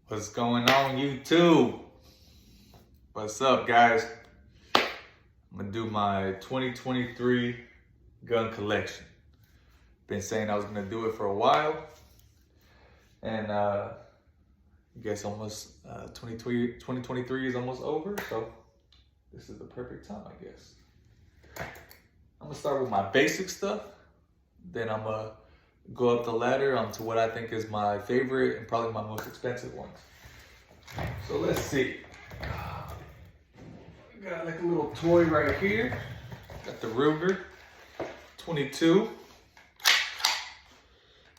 What's going on, YouTube? What's up, guys? I'm gonna do my 2023 gun collection. Been saying I was gonna do it for a while, and I guess almost 2023 is almost over, so this is the perfect time, I guess. I'm gonna start with my basic stuff, then I'm gonna go up the ladder onto what I think is my favorite and probably my most expensive ones. So let's see. Got like a little toy right here. Got the Ruger 22.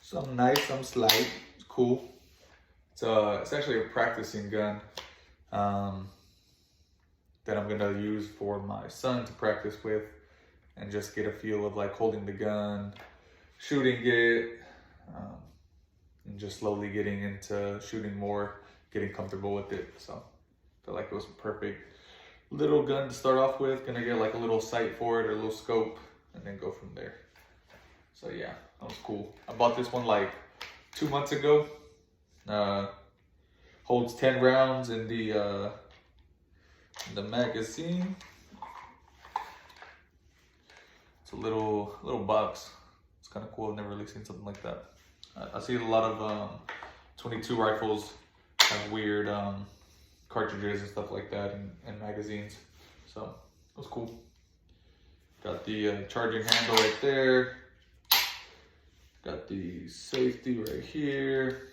Something nice, something slight. It's cool. It's actually a practicing gun that I'm gonna use for my son to practice with and just get a feel of like holding the gun, shooting it, and just slowly getting into shooting more, getting comfortable with it. So I feel like it was a perfect little gun to start off with. Gonna get like a little sight for it or a little scope and then go from there. So yeah, that was cool. I bought this one like 2 months ago. Holds 10 rounds in the magazine. It's a little box. It's kind of cool. I've never really seen something like that. I see a lot of 22 rifles have weird cartridges and stuff like that in magazines. So it was cool. Got the charging handle right there. Got the safety right here.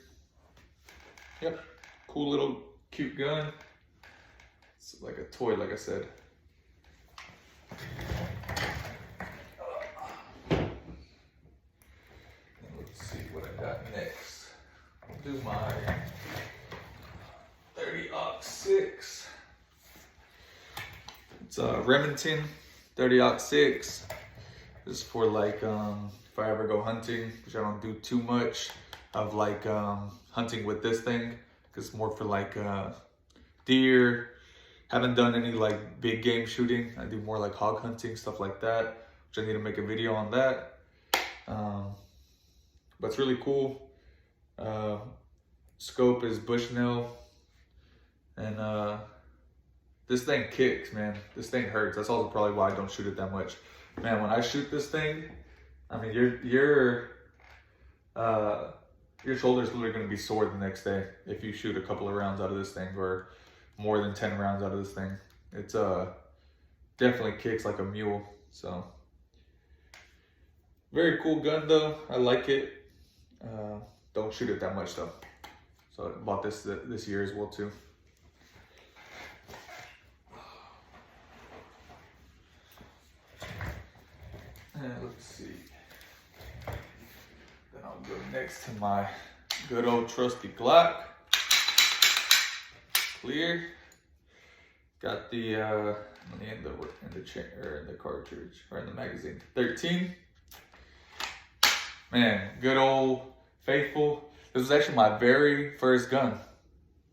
Yep, cool little cute gun. It's like a toy, like I said. Next, I'll do my 30 AUK6. It's a Remington 30 AUK6. This is for like if I ever go hunting, which I don't do too much of like hunting with this thing, because it's more for like deer. Haven't done any like big game shooting. I do more like hog hunting, stuff like that, which I need to make a video on that. But it's really cool. Scope is Bushnell, and this thing kicks, man. This thing hurts. That's also probably why I don't shoot it that much. Man, when I shoot this thing, I mean, your shoulder's literally gonna be sore the next day if you shoot a couple of rounds out of this thing, or more than 10 rounds out of this thing. It's definitely kicks like a mule. So very cool gun though. I like it. Don't shoot it that much though. So I bought this year as well too. And let's see. Then I'll go next to my good old trusty Glock. Clear. Got the in the cartridge or in the magazine. 13. Man, good old faithful. This was actually my very first gun,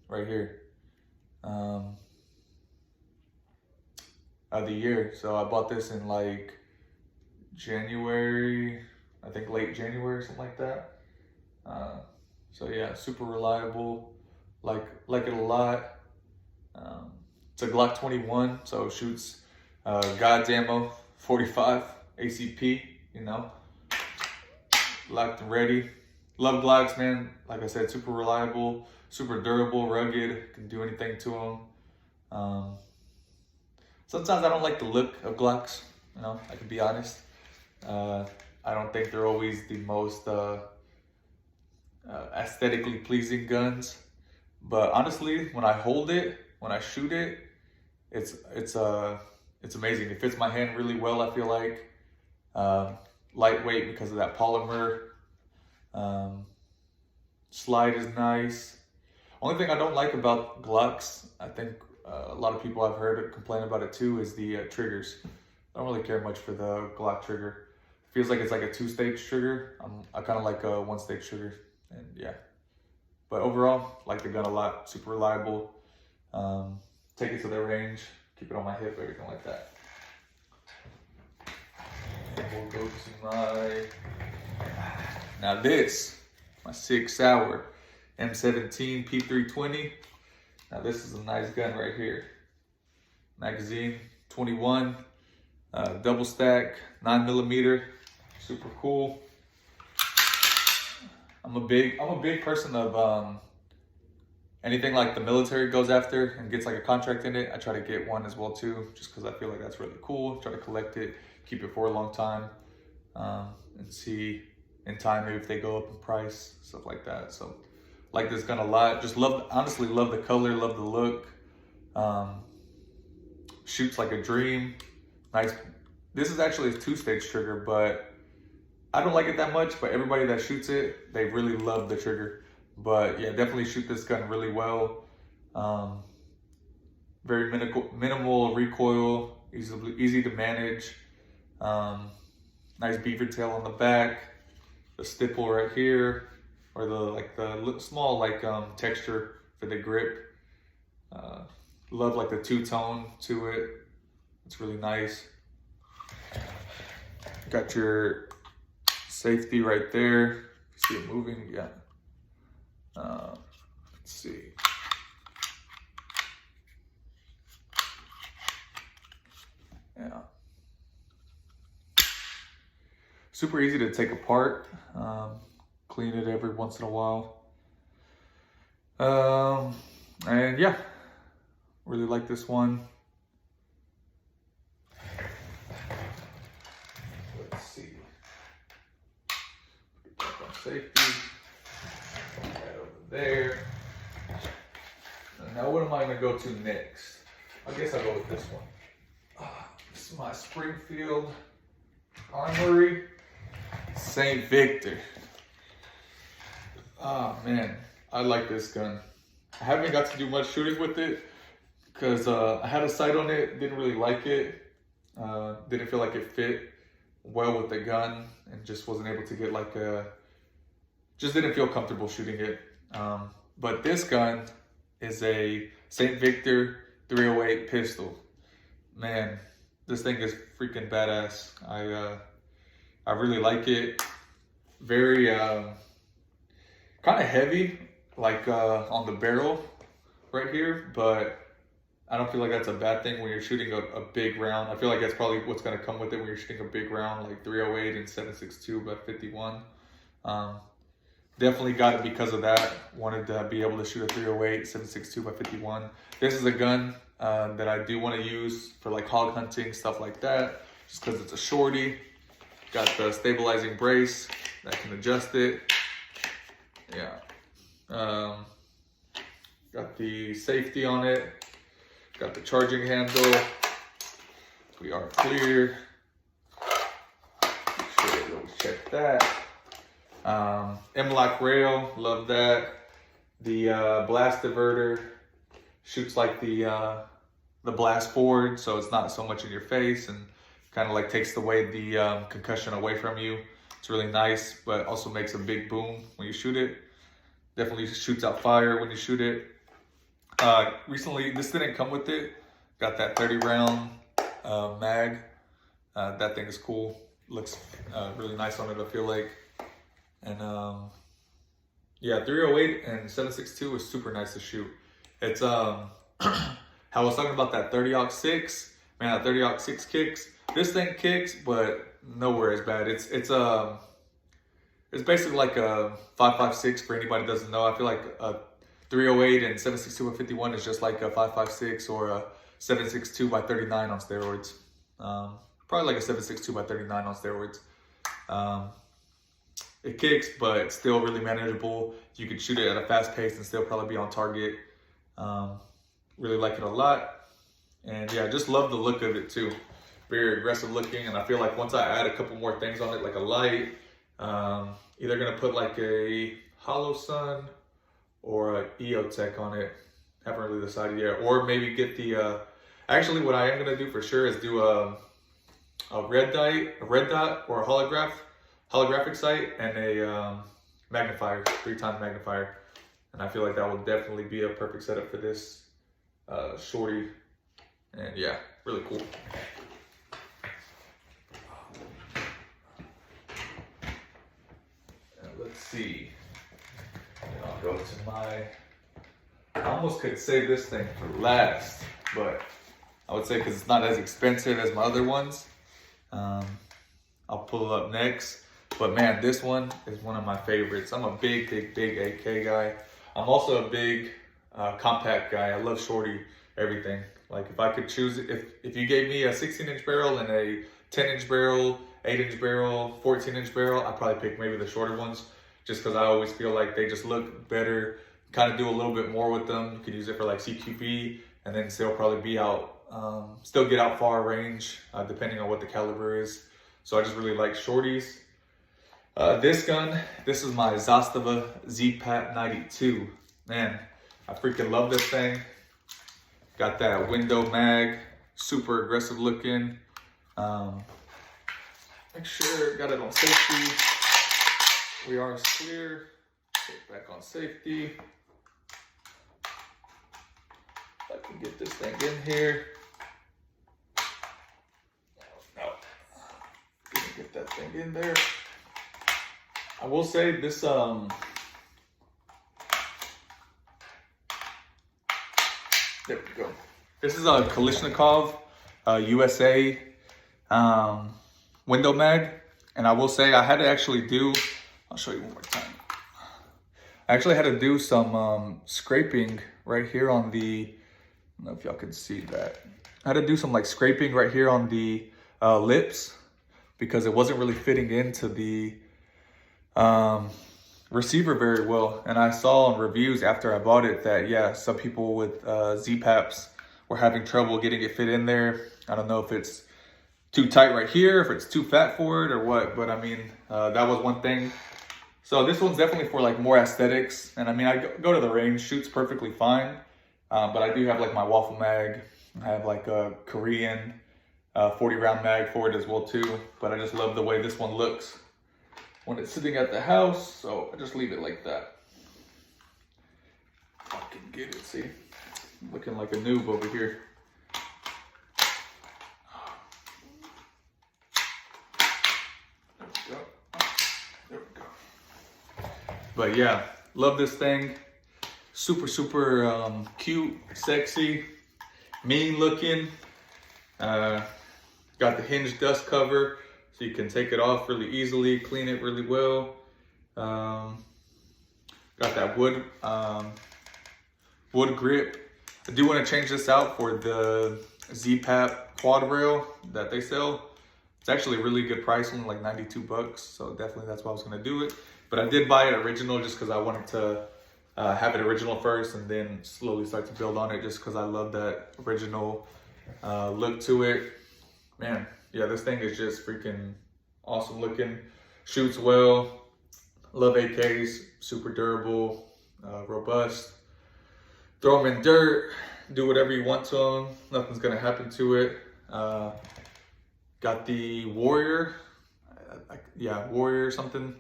right here, of the year. So I bought this in like January, I think late January, something like that. So yeah, super reliable. Like it a lot. It's a Glock 21, so it shoots God's ammo, 45 ACP. You know. Locked and ready. Love Glocks, man. Like I said, super reliable, super durable, rugged. Can do anything to them. Sometimes I don't like the look of Glocks. You know, I can be honest. I don't think they're always the most aesthetically pleasing guns. But honestly, when I hold it, when I shoot it, it's amazing. It fits my hand really well. I feel like. Lightweight because of that polymer. Slide is nice. Only thing I don't like about Glocks, I think a lot of people I've heard complain about it too, is the triggers. I don't really care much for the Glock trigger. It feels like it's like a 2-stage trigger. I kind of like a 1-stage trigger, and yeah. But overall, like the gun a lot. Super reliable. Take it to the range, keep it on my hip, everything like that. We'll go to my, now this, my Sig Sauer M17 P320. Now this is a nice gun right here. Magazine 21, double stack, 9mm, super cool. I'm a big person of anything like the military goes after and gets like a contract in it. I try to get one as well too, just because I feel like that's really cool. Try to collect it, keep it for a long time, and see in time maybe if they go up in price, stuff like that. So like this gun a lot. Just honestly love the color, love the look. Shoots like a dream. Nice. This is actually a 2-stage trigger, but I don't like it that much, but everybody that shoots it, they really love the trigger. But yeah, definitely shoot this gun really well. Very minimal recoil, easy to manage. Nice beaver tail on the back, the stipple right here, or the small texture for the grip. Love like the two-tone to it. It's really nice. Got your safety right there. You see it moving? Yeah. Let's see. Yeah. Super easy to take apart. Clean it every once in a while. And yeah, really like this one. Let's see. Put it back on safety. Right over there. And now what am I gonna go to next? I guess I'll go with this one. This is my Springfield Armory St. Victor. Oh man, I like this gun. I haven't got to do much shooting with it because I had a sight on it, didn't really like it. Didn't feel like it fit well with the gun and just wasn't able to get just didn't feel comfortable shooting it. But this gun is a St. Victor 308 pistol. Man, this thing is freaking badass. I really like it. Very kind of heavy, on the barrel right here, but I don't feel like that's a bad thing when you're shooting a big round. I feel like that's probably what's going to come with it when you're shooting a big round like 308 and 7.62 by 51. Definitely got it because of that. Wanted to be able to shoot a 308, 7.62 by 51. This is a gun that I do want to use for like hog hunting, stuff like that, just because it's a shorty. Got the stabilizing brace that can adjust it. Yeah. Got the safety on it. Got the charging handle. We are clear. Make sure to check that. M-lock rail, love that. The blast diverter shoots like the blast forward, so it's not so much in your face and kind of like takes away the concussion away from you. It's really nice, but also makes a big boom when you shoot it. Definitely shoots out fire when you shoot it. Recently, this didn't come with it. Got that 30-round mag. That thing is cool. Looks really nice on it, I feel like. And yeah, 308 and 7.62 is super nice to shoot. It's how I was talking about that 30-06. Man, that 30-06 kicks. This thing kicks, but nowhere as bad. It's basically like a 5.56 for anybody who doesn't know. I feel like a 308 and 7.62 by 51 is just like a 5.56 or a 7.62 by 39 on steroids. Probably like a 7.62 by 39 on steroids. It kicks, but it's still really manageable. You could shoot it at a fast pace and still probably be on target. Really like it a lot. And yeah, just love the look of it too. Very aggressive looking. And I feel like once I add a couple more things on it, like a light, either gonna put like a Hollow Sun or a EOTech on it. Haven't really decided yet. Or maybe get the, actually what I am gonna do for sure is do a red dot or a holographic sight and a magnifier, 3-time magnifier. And I feel like that will definitely be a perfect setup for this shorty. And yeah, really cool. And let's see. I'll go to my, I almost could save this thing for last, but I would say because it's not as expensive as my other ones, I'll pull it up next. But man, this one is one of my favorites. I'm a big AK guy. I'm also a big compact guy. I love shorty everything. Like if I could choose, if you gave me a 16-inch barrel and a 10-inch barrel, 8-inch barrel, 14-inch barrel, I'd probably pick maybe the shorter ones just because I always feel like they just look better. Kind of do a little bit more with them. You could use it for like CQB and then still probably be out, still get out far range depending on what the caliber is. So I just really like shorties. This gun, this is my Zastava AK 92. Man, I freaking love this thing. Got that window mag, super aggressive looking. Make sure, got it on safety. We are clear. Get back on safety. If I can get this thing in here. No. Didn't get that thing in there. I will say this, there we go. This is a Kalashnikov USA window mag. And I will say I had to actually do, I'll show you one more time. I actually had to do some scraping right here on the, I don't know if y'all can see that. I had to do some like scraping right here on the lips because it wasn't really fitting into the receiver very well. And I saw on reviews after I bought it that, yeah, some people with Z-Paps were having trouble getting it fit in there. I don't know if it's too tight right here, if it's too fat for it or what, but I mean, that was one thing. So this one's definitely for like more aesthetics. And I mean, I go to the range, shoots perfectly fine. But I do have like my waffle mag. I have like a Korean 40 round mag for it as well too. But I just love the way this one looks when it's sitting at the house. So I just leave it like that. If I can get it, see? Looking like a noob over here. There we go. There we go. But yeah, love this thing. Super cute, sexy, mean looking. Got the hinge dust cover, so you can take it off really easily, clean it really well. Got that wood grip. I do want to change this out for the Z-Pap quad rail that they sell. It's actually a really good price, only like 92 bucks. So definitely that's why I was gonna do it. But I did buy it original just because I wanted to have it original first and then slowly start to build on it just because I love that original look to it. Man, yeah, this thing is just freaking awesome looking. Shoots well. Love AKs, super durable, robust. Throw them in dirt, do whatever you want to them. Nothing's gonna happen to it. Got the Warrior, yeah, Warrior or something.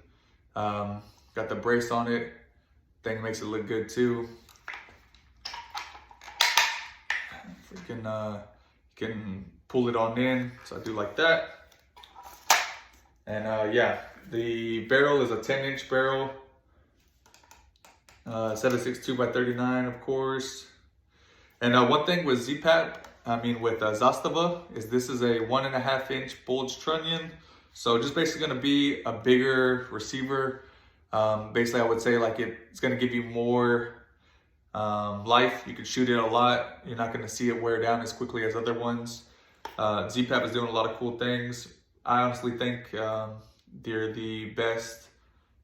Got the brace on it. Thing makes it look good too. Freaking can pull it on in, so I do like that. And yeah, the barrel is a 10-inch barrel, 7.62 by 39, of course. And one thing with Z-Pap, I mean with Zastava, is this is a 1.5-inch bulge trunnion, so just basically going to be a bigger receiver. Basically, I would say like it's going to give you more life. You can shoot it a lot. You're not going to see it wear down as quickly as other ones. Z-Pap is doing a lot of cool things. I honestly think they're the best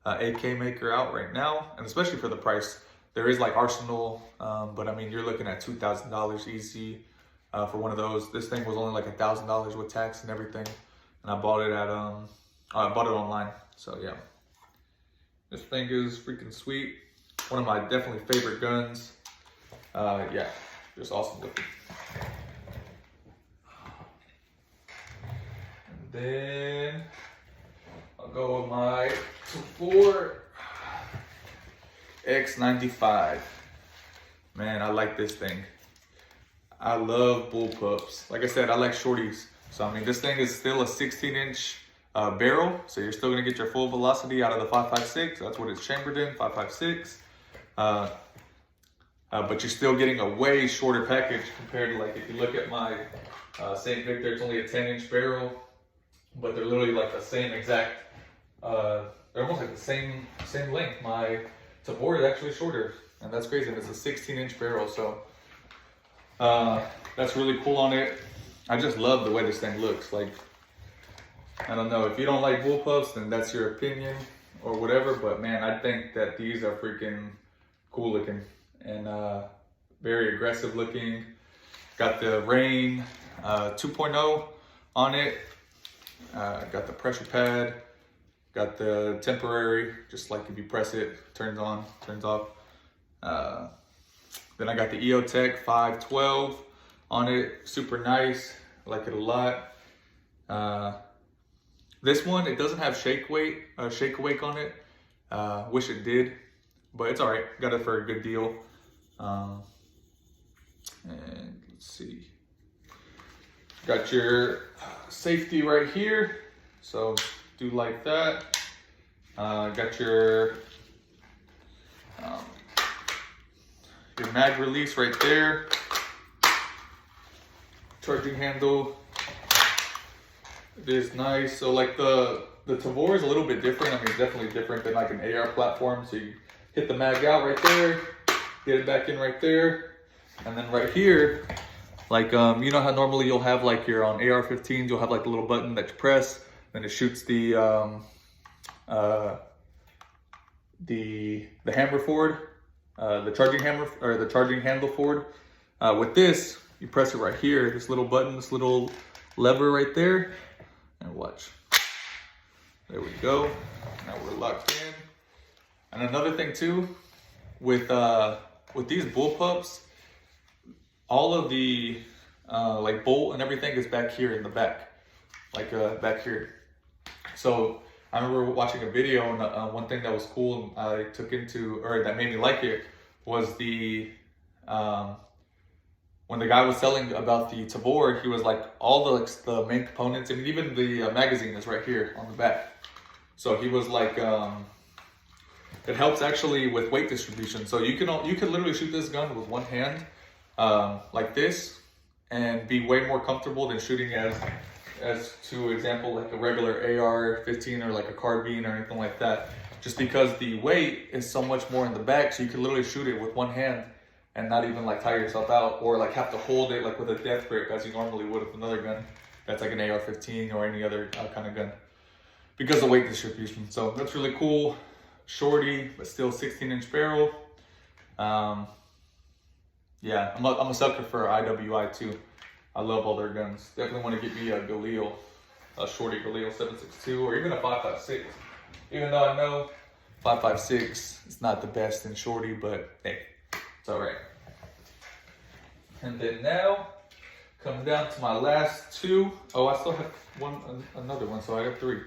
AK maker out right now, and especially for the price. There is like Arsenal, but I mean, you're looking at $2,000 easy for one of those. This thing was only like $1,000 with tax and everything, and I bought it at I bought it online. So yeah. This thing is freaking sweet. One of my definitely favorite guns. Yeah, just awesome looking. And then I'll go with my 2.4 X95. Man, I like this thing. I love Bullpups. Like I said, I like shorties. So I mean, this thing is still a 16-inch barrel, so you're still gonna get your full velocity out of the 5.56. That's what it's chambered in, 5.56. But you're still getting a way shorter package compared to, like, if you look at my St. Victor, it's only a 10-inch barrel, but they're literally like the same exact, they're almost like the same length. My Tavor is actually shorter, and that's crazy. And it's a 16-inch barrel, so that's really cool on it. I just love the way this thing looks. Like, I don't know, if you don't like Bullpups, then that's your opinion or whatever, but man, I think that these are freaking cool looking and very aggressive looking. Got the Rain 2.0 on it. Got the pressure pad. Got the temporary, just like if you press it, turns on, turns off. Then I got the EOTech 512 on it. Super nice, I like it a lot. This one, it doesn't have shake awake on it. Wish it did, but it's all right. Got it for a good deal. And let's see. Got your safety right here, so do like that. Got your mag release right there. Charging handle. It is nice. So like the Tavor is a little bit different. I mean, it's definitely different than like an AR platform. So you hit the mag out right there, get it back in right there, and then right here, like you know how normally you'll have, like, you're on AR-15s, you'll have like the little button that you press, then it shoots the hammer forward, the charging hammer, or the charging handle forward. With this, you press it right here, this little button, this little lever right there, and watch. There we go. Now we're locked in. And another thing too, with these Bullpups, all of the like bolt and everything is back here in the back, like back here. So I remember watching a video, and one thing that was cool I took into, or that made me like it, was the when the guy was selling about the Tavor, he was like, all the main components, I mean, even the magazine is right here on the back. So he was like, it helps actually with weight distribution. So you can literally shoot this gun with one hand, like this, and be way more comfortable than shooting as to example, like a regular AR-15 or like a carbine or anything like that. Just because the weight is so much more in the back, so you can literally shoot it with one hand and not even like tire yourself out, or like have to hold it like with a death grip as you normally would with another gun that's like an AR-15 or any other kind of gun, because of weight distribution. So that's really cool. Shorty, but still 16-inch barrel. Yeah, I'm a sucker for IWI too. I love all their guns. Definitely want to get me a Galil, a shorty Galil 7.62, or even a 5.56. Even though I know 5.56 is not the best in shorty, but hey, it's all right. And then now, comes down to my last two. Oh, I still have another one, so I got three.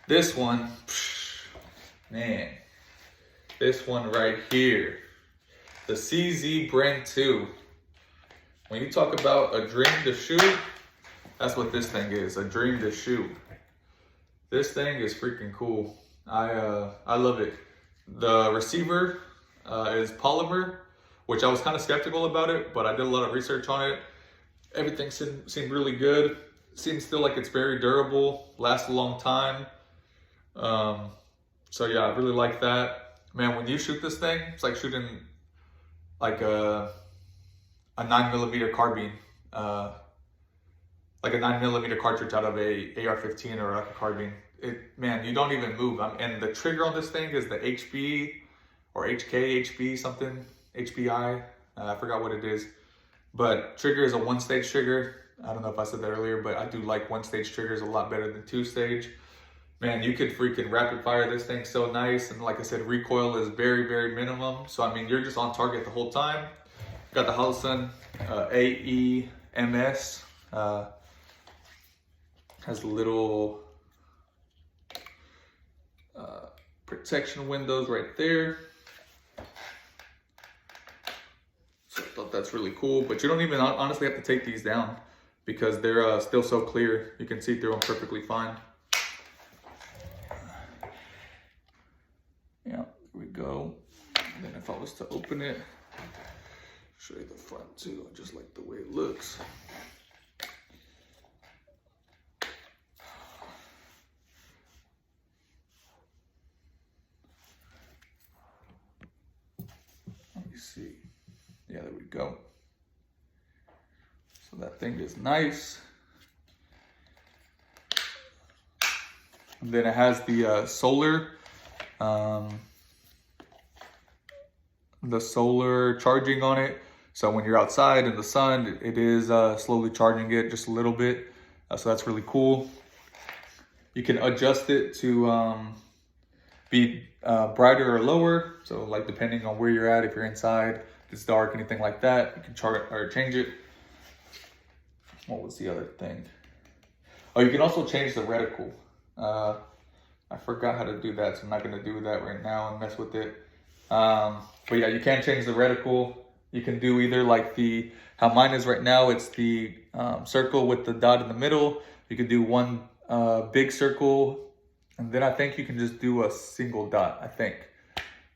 This one, man, this one right here, the CZ Brand 2. When you talk about a dream to shoot, that's what this thing is, a dream to shoot. This thing is freaking cool. I love it. The receiver is polymer, which I was kind of skeptical about it, but I did a lot of research on it. Everything seemed really good. Seems still like it's very durable, lasts a long time. So yeah, I really like that. Man, when you shoot this thing, it's like shooting like a 9mm carbine, like a 9mm cartridge out of a AR-15 or like a carbine. Man, you don't even move. And the trigger on this thing is the HB or HB something, HBI. I forgot what it is. But trigger is a one-stage trigger. I don't know if I said that earlier, but I do like one-stage triggers a lot better than two-stage. Man, you could freaking rapid fire this thing so nice. And like I said, recoil is very, very minimum. So, I mean, you're just on target the whole time. Got the Holosun AEMS. Has little protection windows right there. So I thought that's really cool. But you don't even honestly have to take these down because they're still so clear. You can see through them perfectly fine. Yeah, here we go. And then if I was to open it, show you the front too. I just like the way it looks. Let me see. Yeah, there we go. So that thing is nice. And then it has the solar charging on it. So when you're outside in the sun, it is slowly charging it just a little bit. So that's really cool. You can adjust it to be brighter or lower. So like depending on where you're at, if you're inside, if it's dark, anything like that, you can change it. What was the other thing? Oh, you can also change the reticle. I forgot how to do that, so I'm not gonna do that right now and mess with it. But yeah, you can change the reticle. You can do either like how mine is right now, it's the circle with the dot in the middle. You could do one big circle, and then I think you can just do a single dot, I think.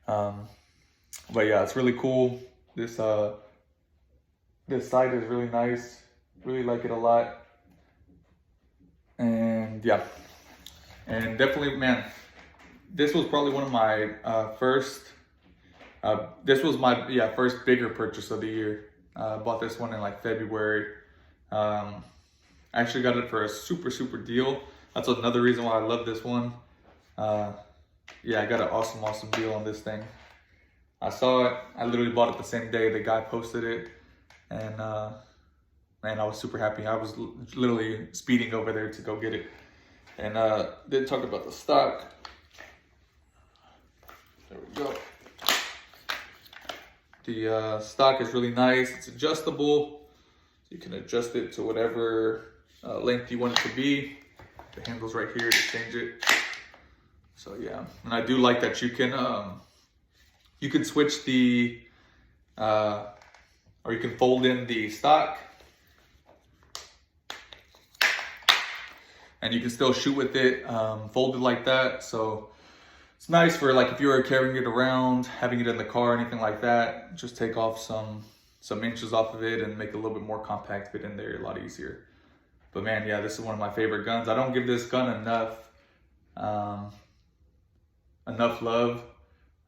But yeah, it's really cool. This side is really nice. Really like it a lot. And yeah, and definitely, man, this was probably one of my first bigger purchase of the year. I bought this one in like February. I actually got it for a super deal. That's another reason why I love this one. Yeah, I got an awesome deal on this thing. I saw it, I literally bought it the same day the guy posted it, and man, I was super happy. I was literally speeding over there to go get it. And then talk about the stock. There we go. The stock is really nice. It's adjustable. You can adjust it to whatever length you want it to be. The handle's right here to change it. So yeah, and I do like that you can switch the, or you can fold in the stock. And you can still shoot with it folded like that. So it's nice for like if you were carrying it around, having it in the car, anything like that. Just take off some inches off of it and make it a little bit more compact, fit in there a lot easier. But man, yeah, this is one of my favorite guns. I don't give this gun enough love.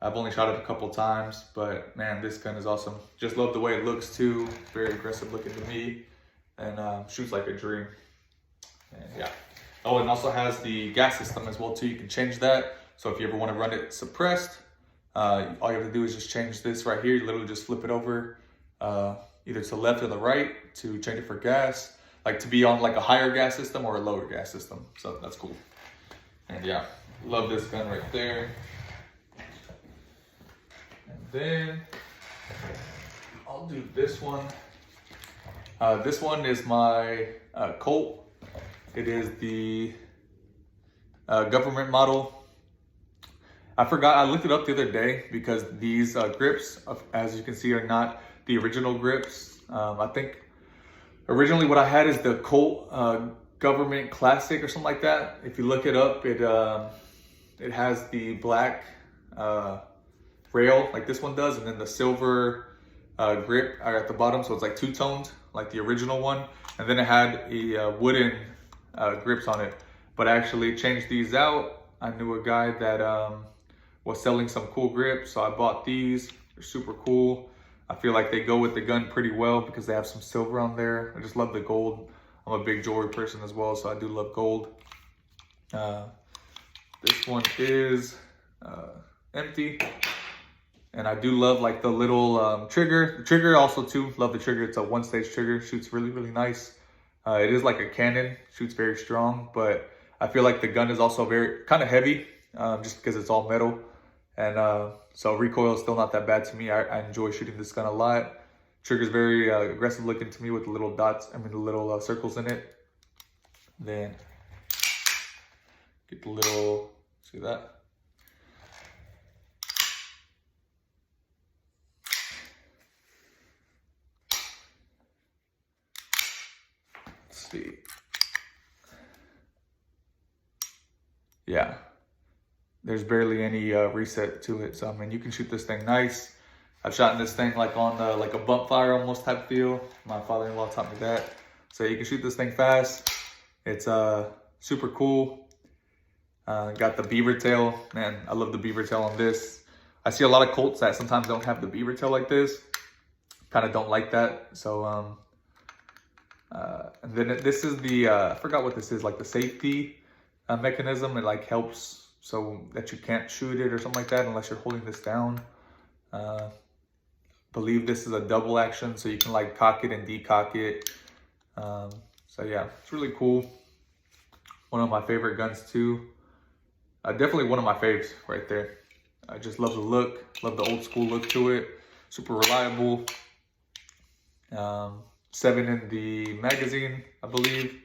I've only shot it a couple times, but man, this gun is awesome. Just love the way it looks too. Very aggressive looking to me, and shoots like a dream. And yeah. Oh, and also has the gas system as well too. You can change that. So if you ever want to run it suppressed, all you have to do is just change this right here. You literally just flip it over either to the left or the right to change it for gas, like to be on like a higher gas system or a lower gas system. So that's cool. And yeah, love this gun right there. And then I'll do this one. This one is my Colt. It is the government model. I forgot, I looked it up the other day because these grips, as you can see, are not the original grips. I think originally what I had is the Colt Government Classic or something like that. If you look it up, it has the black rail like this one does, and then the silver grip are at the bottom, so it's like two-toned like the original one. And then it had a wooden grips on it, but I actually changed these out. I knew a guy that was selling some cool grips, so I bought these. They're super cool. I feel like they go with the gun pretty well because they have some silver on there. I just love the gold. I'm a big jewelry person as well, so I do love gold. This one is empty, and I do love like the little trigger. The trigger also too, love the trigger. It's a one-stage trigger, shoots really nice. It is like a cannon, shoots very strong, but I feel like the gun is also very kind of heavy, just because it's all metal. And so recoil is still not that bad to me. I enjoy shooting this gun a lot. Trigger's very aggressive looking to me with the little dots, the little circles in it. Then get the little, see that? See. Yeah. there's barely any reset to it. So I mean, you can shoot this thing nice. I've shot in this thing like on like a bump fire almost type feel. My father-in-law taught me that. So you can shoot this thing fast. It's super cool. Got the beaver tail. Man, I love the beaver tail on this. I see a lot of Colts that sometimes don't have the beaver tail like this. Kind of don't like that. So and then this is the I forgot what this is, like the safety mechanism. It like helps so that you can't shoot it or something like that unless you're holding this down. Believe this is a double action, so you can like cock it and decock it. So yeah, it's really cool. One of my favorite guns too. Definitely one of my faves right there. I just love the look, love the old school look to it. Super reliable. 7 in the magazine, I believe.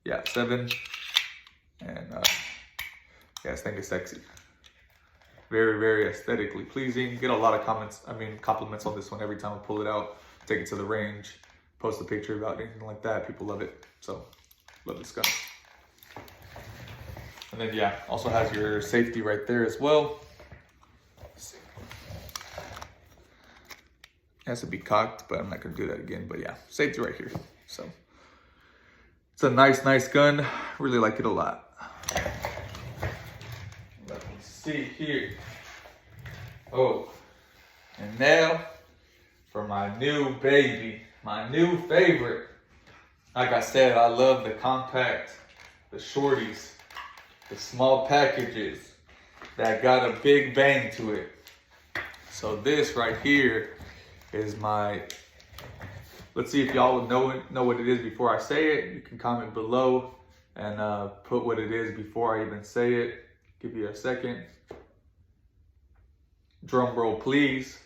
Yeah, 7. And yeah, this thing is sexy. Very, very aesthetically pleasing. Get a lot of compliments on this one every time I pull it out. Take it to the range, post a picture about anything like that. People love it. So, love this gun. And then yeah, also has your safety right there as well. It has to be cocked, but I'm not gonna do that again. But yeah, safety right here. So it's a nice gun. Really like it a lot. Let me see here. Oh, and now for my new baby, my new favorite. Like I said, I love the compact, the shorties, the small packages that got a big bang to it. So this right here is my, let's see if y'all would know what it is before I say it. You can comment below and put what it is before I even say it. Give you a second. Drum roll, please.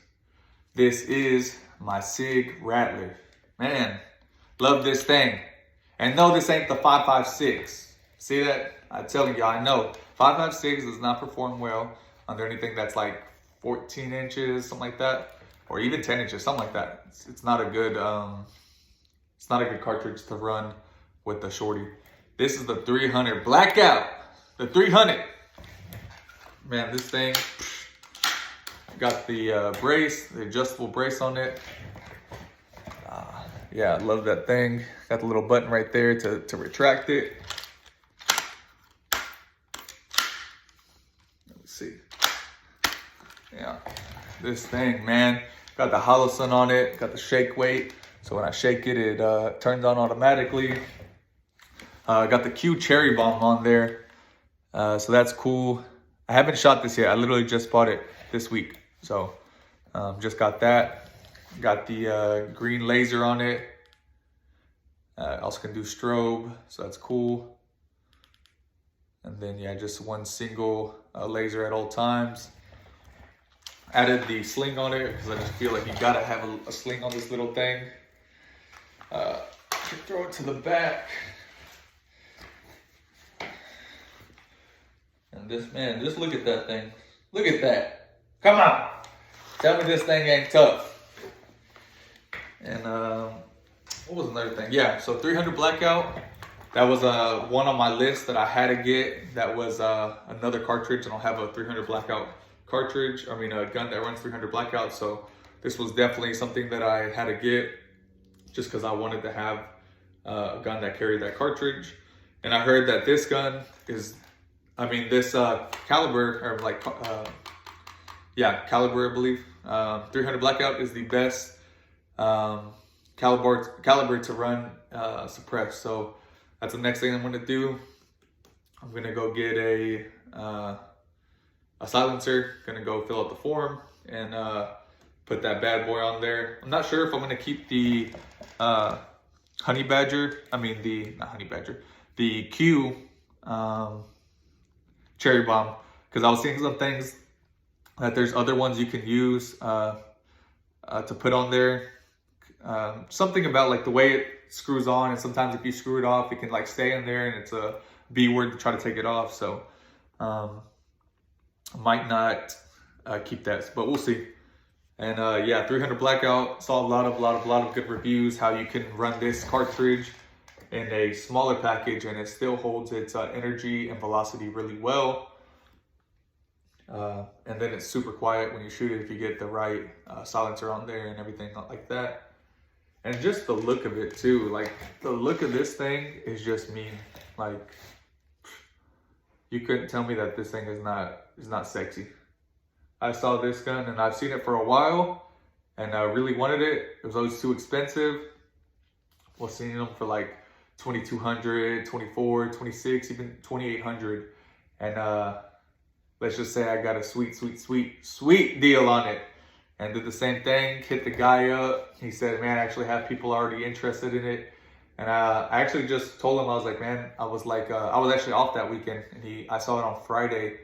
This is my Sig Rattler. Man, love this thing. And no, this ain't the 5.56. See that? I'm telling y'all, I know. 5.56 does not perform well under anything that's like 14 inches, something like that. Or even 10 inches, something like that. It's not a good cartridge to run with the shorty. This is the 300 Blackout. The 300. Man, this thing got the brace, the adjustable brace on it. Yeah, I love that thing. Got the little button right there to retract it. Let's see. Yeah, this thing, man. Got the hollow sun on it, got the shake weight. So when I shake it, it turns on automatically. Got the Q cherry bomb on there. So that's cool. I haven't shot this yet. I literally just bought it this week. So just got that. Got the green laser on it. Also can do strobe, so that's cool. And then yeah, just one single laser at all times. Added the sling on it because I just feel like you gotta have a sling on this little thing. Throw it to the back. And this, man, just look at that thing. Look at that. Come on. Tell me this thing ain't tough. And what was another thing? Yeah, so 300 Blackout. That was one on my list that I had to get. That was another cartridge. I don't have a 300 Blackout cartridge. I mean, a gun that runs 300 Blackout. So this was definitely something that I had to get just because I wanted to have a gun that carried that cartridge. And I heard that this gun is, I mean, this caliber, or like, yeah, caliber, I believe. 300 Blackout is the best caliber to run suppress. So that's the next thing I'm gonna do. I'm gonna go get a silencer, gonna go fill out the form and put that bad boy on there. I'm not sure if I'm gonna keep the honey badger, the Q cherry bomb, because I was seeing some things that there's other ones you can use to put on there. Something about like the way it screws on, and sometimes if you screw it off, it can like stay in there and it's a B word to try to take it off. So I might not keep that, but we'll see. And yeah, 300 Blackout, saw a lot of good reviews how you can run this cartridge in a smaller package and it still holds its energy and velocity really well. And then it's super quiet when you shoot it if you get the right silencer on there and everything like that. And just the look of it too, like the look of this thing is just mean. Like, you couldn't tell me that this thing is not sexy. I saw this gun and I've seen it for a while and I really wanted it. It was always too expensive. I was seeing them for like $2,200, $2,400, $2,600, even $2,800. And let's just say I got a sweet deal on it. And did the same thing, hit the guy up. He said, man, I actually have people already interested in it. And I actually just told him, I was like, man, I was actually off that weekend. And I saw it on Friday,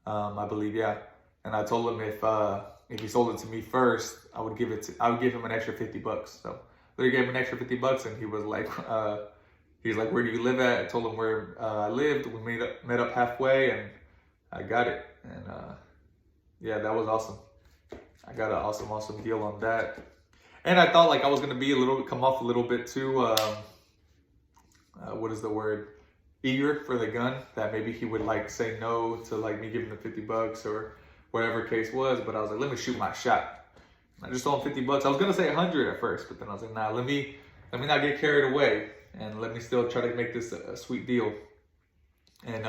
I believe, yeah. And I told him if he sold it to me first, I would give him an extra $50. So they gave him an extra $50 and he was like, where do you live at? I told him where I lived. We met up halfway and I got it. And yeah, that was awesome. I got an awesome deal on that. And I thought like I was gonna be come off a little bit too, what is the word? Eager for the gun, that maybe he would like say no to like me giving him $50 or whatever case was, but I was like, let me shoot my shot. I just told him $50. I was gonna say 100 at first, but then I was like, nah, let me not get carried away and let me still try to make this a sweet deal. And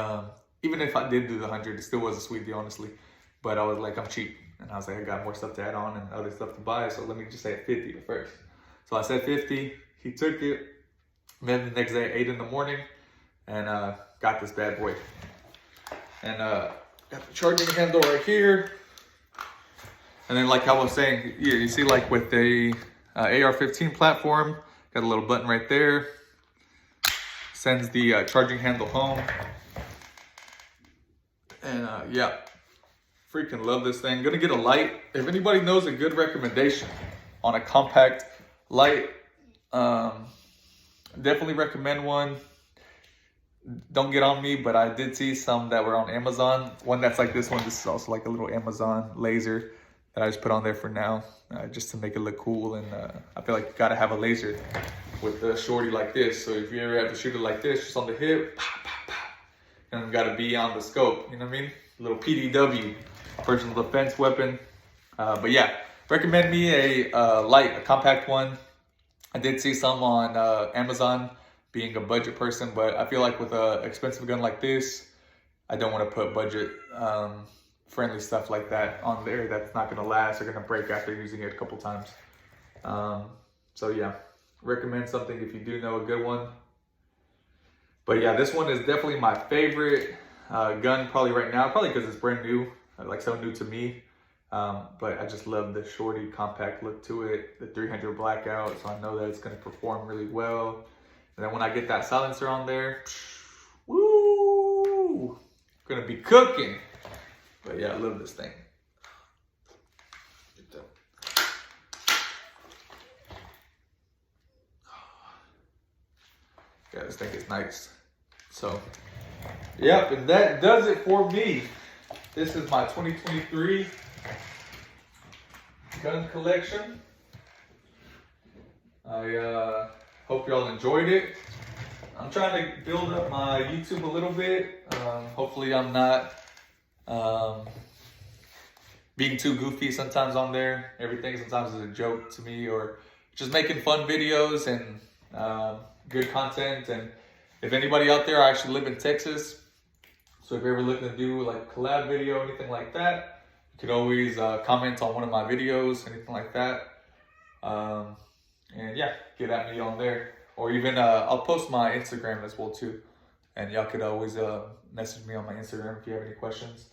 even if I did do the 100, it still was a sweet deal, honestly. But I was like, I'm cheap. And I was like, I got more stuff to add on and other stuff to buy, so let me just say 50 at first. So I said 50, he took it, met the next day at 8 in the morning, and got this bad boy. And got the charging handle right here. And then like I was saying, yeah, you see like with the AR-15 platform, got a little button right there. Sends the charging handle home. And yeah. Freaking love this thing. Gonna get a light. If anybody knows a good recommendation on a compact light, definitely recommend one. Don't get on me, but I did see some that were on Amazon. One that's like this one. This is also like a little Amazon laser that I just put on there for now, just to make it look cool. And I feel like you gotta have a laser with the shorty like this. So if you ever have to shoot it like this, just on the hip, pop, pop, pop, and it gotta be on the scope. You know what I mean? A little PDW. Personal defense weapon. But yeah, recommend me a light, a compact one. I did see some on Amazon, being a budget person, but I feel like with an expensive gun like this, I don't want to put budget friendly stuff like that on there that's not going to last or going to break after using it a couple times. So yeah, recommend something if you do know a good one. But yeah, this one is definitely my favorite gun probably right now, probably because it's brand new. Like so new to me, but I just love the shorty compact look to it, the 300 blackout, so I know that it's going to perform really well. And then when I get that silencer on there, woo, gonna be cooking. But yeah, I love this thing. Yeah, this thing is nice. So, yep, and that does it for me. This is my 2023 gun collection. I hope y'all enjoyed it. I'm trying to build up my YouTube a little bit. Hopefully I'm not being too goofy sometimes on there. Everything sometimes is a joke to me, or just making fun videos and good content. And if anybody out there, I actually live in Texas. So if you're ever looking to do like a collab video, anything like that, you could always comment on one of my videos, anything like that. And yeah, get at me on there. Or even I'll post my Instagram as well too. And y'all could always message me on my Instagram if you have any questions.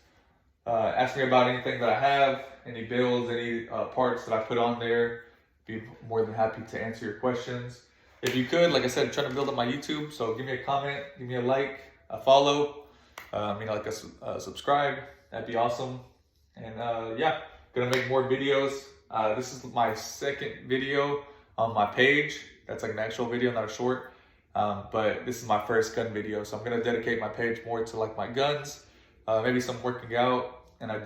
Ask me about anything that I have, any builds, any parts that I put on there. Be more than happy to answer your questions. If you could, like I said, I'm trying to build up my YouTube. So give me a comment, give me a like, a follow. Like a subscribe, that'd be awesome. And yeah, gonna make more videos. This is my second video on my page. That's like an actual video, not a short. But this is my first gun video, so I'm gonna dedicate my page more to like my guns, maybe some working out, and I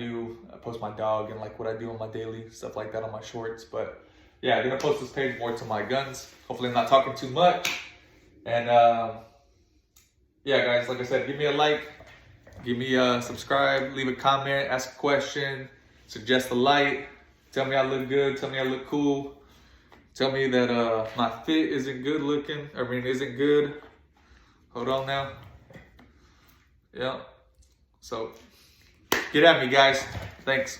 post my dog and like what I do on my daily stuff like that on my shorts. But yeah, I'm gonna post this page more to my guns. Hopefully I'm not talking too much. And yeah, guys, like I said, give me a like. Give me a subscribe, leave a comment, ask a question, suggest a light. Tell me I look good, tell me I look cool. Tell me that my fit isn't good looking, isn't good. Hold on now. Yeah. So, get at me, guys. Thanks.